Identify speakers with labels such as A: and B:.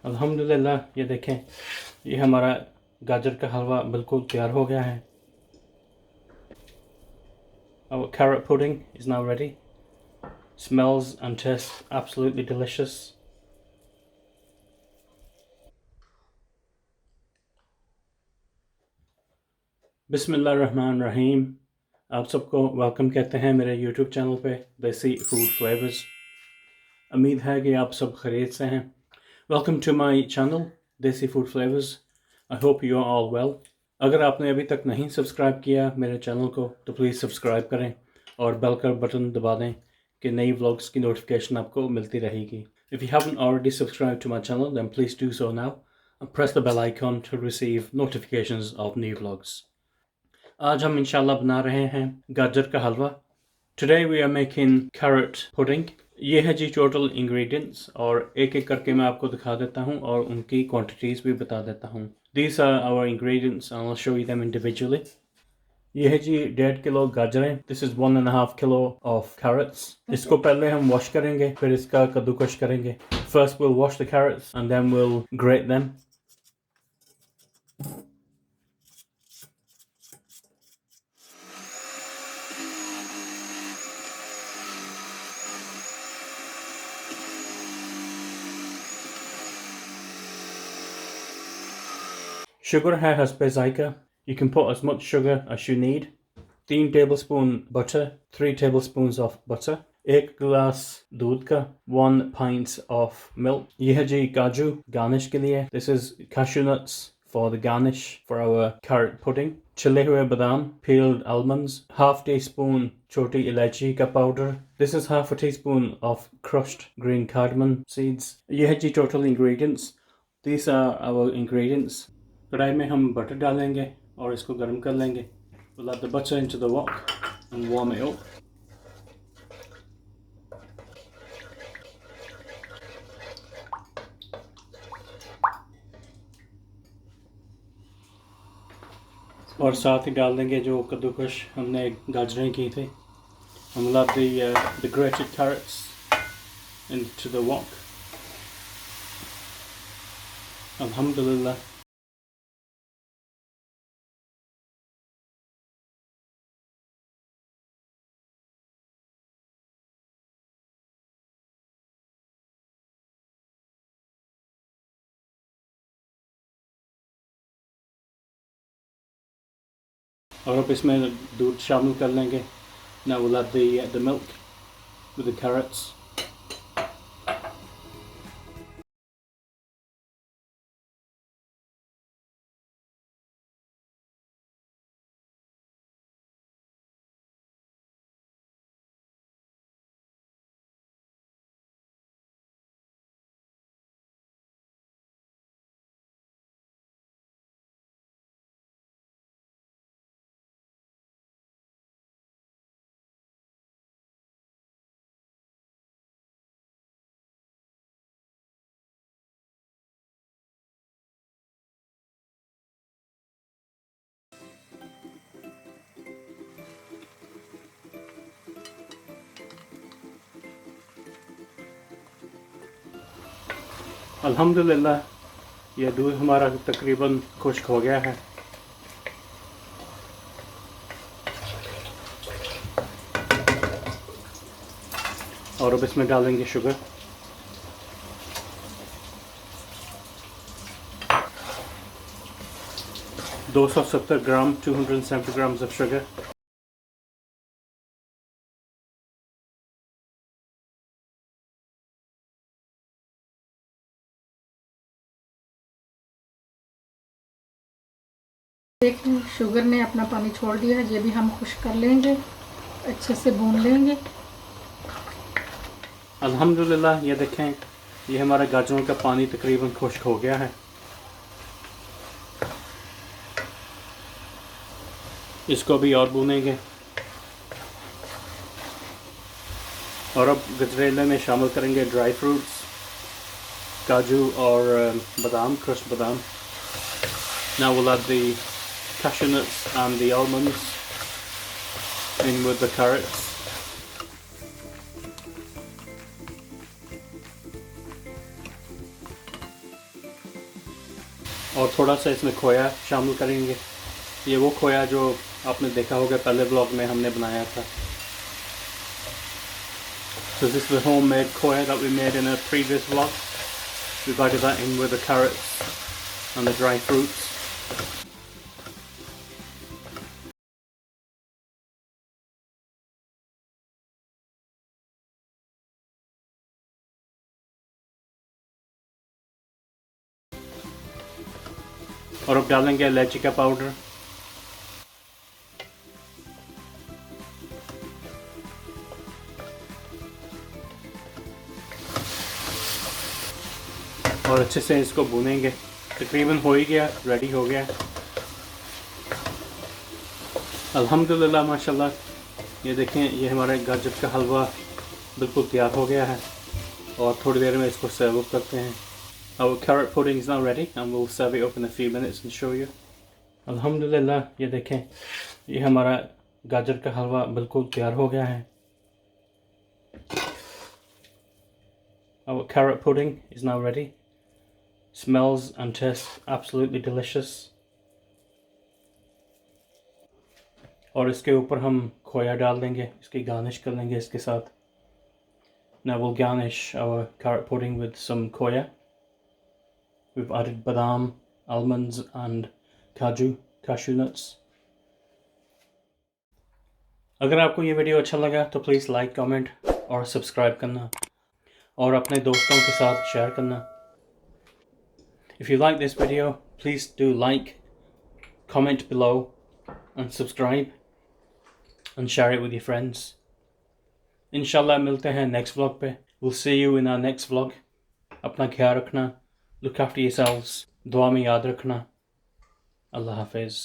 A: अल्हम्दुलिल्लाह ये देखें, ये हमारा गाजर का हलवा बिल्कुल तैयार हो गया है। Our carrot pudding is now ready. Smells and tastes absolutely delicious. बिस्मिल्लाहिर्रहमानिर्रहीम। आप सबको वेलकम कहते हैं मेरे YouTube चैनल पे देसी फूड फ्लेवर्स। उम्मीद है कि आप सब खैरियत से हैं। Welcome to my channel देसी food flavours. I hope you are all well. अगर आपने अभी तक नहीं सब्सक्राइब किया मेरे चैनल को तो प्लीज़ सब्सक्राइब करें और बेल का बटन दबा दें कि नई व्लॉग्स की नोटिफिकेशन आपको मिलती रहेगी। If you haven't already subscribed to my channel then please do so now and press the bell icon to receive notifications of new vlogs. आज हम इंशाल्लाह बना रहे हैं गाजर का हलवा। Today we are making carrot pudding. ये है जी टोटल इंग्रेडिएंट्स और एक एक करके मैं आपको दिखा देता हूँ और उनकी क्वांटिटीज़ भी बता देता हूँ। These are our ingredients and I'll show you them individually. ये है जी 1.5 kilo गाजरें। This is 1.5 kilo of carrots. इसको पहले हम वॉश करेंगे फिर इसका कद्दूकश करेंगे। First we'll wash the carrots and then we'll grate them. Sugar है हस्बे ज़ायका. You can put as much sugar as you need. 3 tablespoon butter, 3 tablespoons of butter, 1 glass दूध का, 1 pint of milk. ये है जी काजू garnish के लिए. This is cashew nuts for the garnish for our carrot pudding. छिले हुए बादाम, peeled almonds, half teaspoon छोटी इलायची का powder. This is half a teaspoon of crushed green cardamom seeds. ये है जी total ingredients. These are our ingredients. कढ़ाई में हम बटर डालेंगे और इसको गर्म कर लेंगे। We'll add the butter into the wok and warm it up. और साथ ही डाल देंगे जो कद्दूकश हमने गाजरें की थी। And we'll add the grated carrots into the wok. Alhamdulillah. और अब इसमें दूध शामिल कर लेंगे। Now we'll add the milk with the carrots. अल्हम्दुलिल्लाह ये दूध हमारा तकरीबन खुश्क हो गया है। और अब इसमें डालेंगे sugar. $270 gram 270 grams of sugar.
B: देखिए शुगर ने अपना पानी छोड़ दिया है। ये भी हम खुश कर लेंगे, अच्छे से भून लेंगे।
A: अल्हम्दुलिल्लाह ये देखें, ये हमारा गाजरों का पानी तकरीबन खुश्क हो गया है। इसको भी और भूनेंगे और अब गजरेले में शामिल करेंगे ड्राई फ्रूट्स, काजू और बादाम, क्रश बादाम। Now we'll add the cashew nuts and the almonds in with the carrots. और थोड़ा सा इसमें खोया शामिल करेंगे। ये वो खोया जो आपने देखा होगा पहले ब्लॉग में हमने बनाया था। So this is the homemade khoya that we made in a previous vlog. We've added that in with the carrots and the dry fruits. और अब डालेंगे इलायची का पाउडर, और अच्छे से इसको भूनेंगे। तकरीबन हो ही गया, रेडी हो गया। अल्हम्दुलिल्लाह माशाल्लाह। ये देखें, ये हमारे गाजर का हलवा बिल्कुल तैयार हो गया है और थोड़ी देर में इसको सर्व करते हैं। Our carrot pudding is now ready and we'll serve it up in a few minutes and show you. अल्हम्दुलिल्लाह, ये देखें, ये हमारा गाजर का हलवा बिल्कुल तैयार हो गया है। Our carrot pudding is now ready. Smells and tastes absolutely delicious. और इसके ऊपर हम खोया डाल देंगे, इसकी गार्निश कर लेंगे इसके साथ। Now we'll garnish our carrot pudding with some khoya. We've added badam, almonds and cashew nuts. अगर आपको ये वीडियो अच्छा लगा तो प्लीज़ लाइक, कमेंट और सब्सक्राइब करना और अपने दोस्तों के साथ शेयर करना। If you like this video, please do like, comment below and subscribe and share it with your friends. इंशाल्लाह मिलते हैं next vlog पे। We'll see you in our next vlog. अपना ख्याल रखना, look after yourselves, दुआ में याद रखना। अल्लाह हाफिज़।